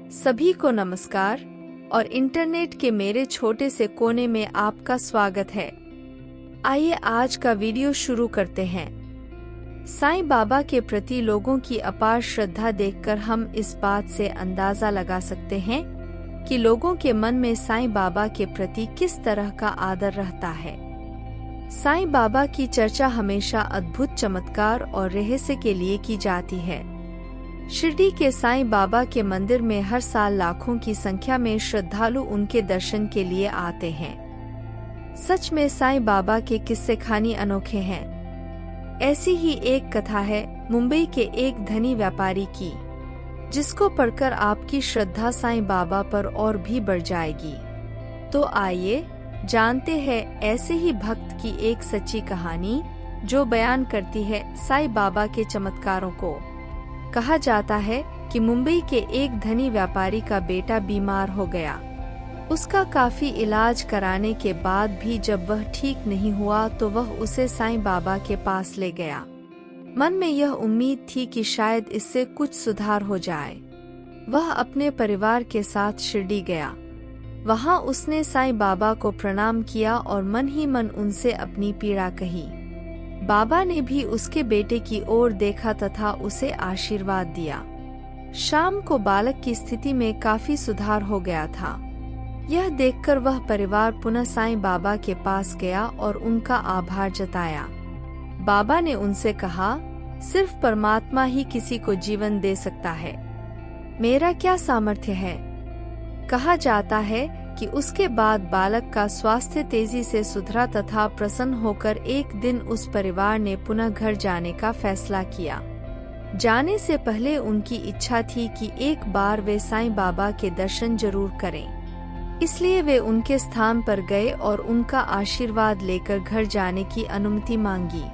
सभी को नमस्कार और इंटरनेट के मेरे छोटे से कोने में आपका स्वागत है। आइए आज का वीडियो शुरू करते हैं। साईं बाबा के प्रति लोगों की अपार श्रद्धा देखकर हम इस बात से अंदाजा लगा सकते हैं कि लोगों के मन में साईं बाबा के प्रति किस तरह का आदर रहता है। साईं बाबा की चर्चा हमेशा अद्भुत चमत्कार और रहस्य के लिए की जाती है। शिरडी के साईं बाबा के मंदिर में हर साल लाखों की संख्या में श्रद्धालु उनके दर्शन के लिए आते हैं। सच में साईं बाबा के किस्से खानी अनोखे हैं। ऐसी ही एक कथा है मुंबई के एक धनी व्यापारी की, जिसको पढ़कर आपकी श्रद्धा साईं बाबा पर और भी बढ़ जाएगी। तो आइए जानते हैं ऐसे ही भक्त की एक सच्ची कहानी, जो बयान करती है साईं बाबा के चमत्कारों को। कहा जाता है कि मुंबई के एक धनी व्यापारी का बेटा बीमार हो गया। उसका काफी इलाज कराने के बाद भी जब वह ठीक नहीं हुआ तो वह उसे साईं बाबा के पास ले गया। मन में यह उम्मीद थी कि शायद इससे कुछ सुधार हो जाए। वह अपने परिवार के साथ शिरडी गया। वहां उसने साईं बाबा को प्रणाम किया और मन ही मन उनसे अपनी पीड़ा कही। बाबा ने भी उसके बेटे की ओर देखा तथा उसे आशीर्वाद दिया। शाम को बालक की स्थिति में काफी सुधार हो गया था। यह देखकर वह परिवार पुनः साईं बाबा के पास गया और उनका आभार जताया। बाबा ने उनसे कहा, सिर्फ परमात्मा ही किसी को जीवन दे सकता है, मेरा क्या सामर्थ्य है। कहा जाता है कि उसके बाद बालक का स्वास्थ्य तेजी से सुधरा तथा प्रसन्न होकर एक दिन उस परिवार ने पुनः घर जाने का फैसला किया। जाने से पहले उनकी इच्छा थी कि एक बार वे साईं बाबा के दर्शन जरूर करें। इसलिए वे उनके स्थान पर गए और उनका आशीर्वाद लेकर घर जाने की अनुमति मांगी।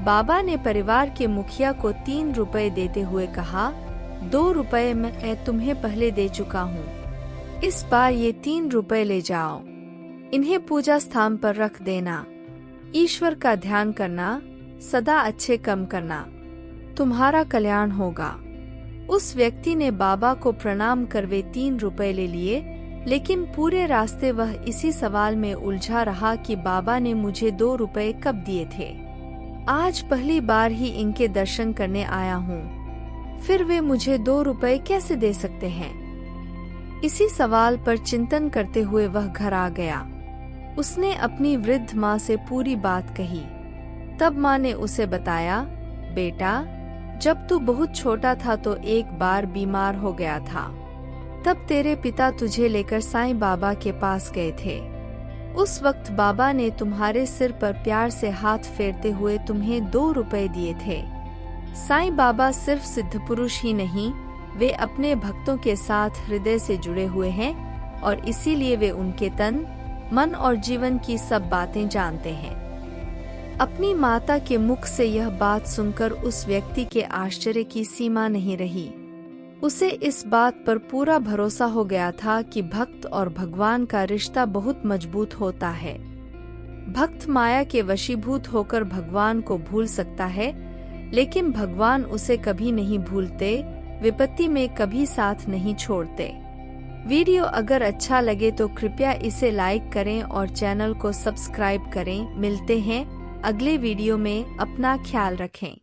बाबा ने परिवार के मुखिया को 3 रुपए देते हुए कहा, 2 रुपए मैं तुम्हें पहले दे चुका हूँ, इस बार ये 3 रुपए ले जाओ। इन्हें पूजा स्थान पर रख देना। ईश्वर का ध्यान करना, सदा अच्छे कर्म करना, तुम्हारा कल्याण होगा। उस व्यक्ति ने बाबा को प्रणाम कर वे 3 रुपए ले लिए, लेकिन पूरे रास्ते वह इसी सवाल में उलझा रहा कि बाबा ने मुझे 2 रुपए कब दिए थे। आज पहली बार ही इनके दर्शन करने आया हूँ, फिर वे मुझे 2 रुपए कैसे दे सकते हैं। इसी सवाल पर चिंतन करते हुए वह घर आ गया। उसने अपनी वृद्ध माँ से पूरी बात कही। तब माँ ने उसे बताया, बेटा, जब तू बहुत छोटा था तो एक बार बीमार हो गया था। तब तेरे पिता तुझे लेकर साईं बाबा के पास गए थे। उस वक्त बाबा ने तुम्हारे सिर पर प्यार से हाथ फेरते हुए तुम्हें 2 रुपए दिए थे। साईं बाबा सिर्फ सिद्ध पुरुष ही नहीं, वे अपने भक्तों के साथ हृदय से जुड़े हुए हैं और इसीलिए वे उनके तन, मन और जीवन की सब बातें जानते हैं। अपनी माता के मुख से यह बात सुनकर उस व्यक्ति के आश्चर्य की सीमा नहीं रही। उसे इस बात पर पूरा भरोसा हो गया था कि भक्त और भगवान का रिश्ता बहुत मजबूत होता है। भक्त माया के वशीभूत होकर भगवान को भूल सकता है, लेकिन भगवान उसे कभी नहीं भूलते, विपत्ति में कभी साथ नहीं छोड़ते। वीडियो अगर अच्छा लगे तो कृपया इसे लाइक करें और चैनल को सब्सक्राइब करें। मिलते हैं अगले वीडियो में, अपना ख्याल रखें।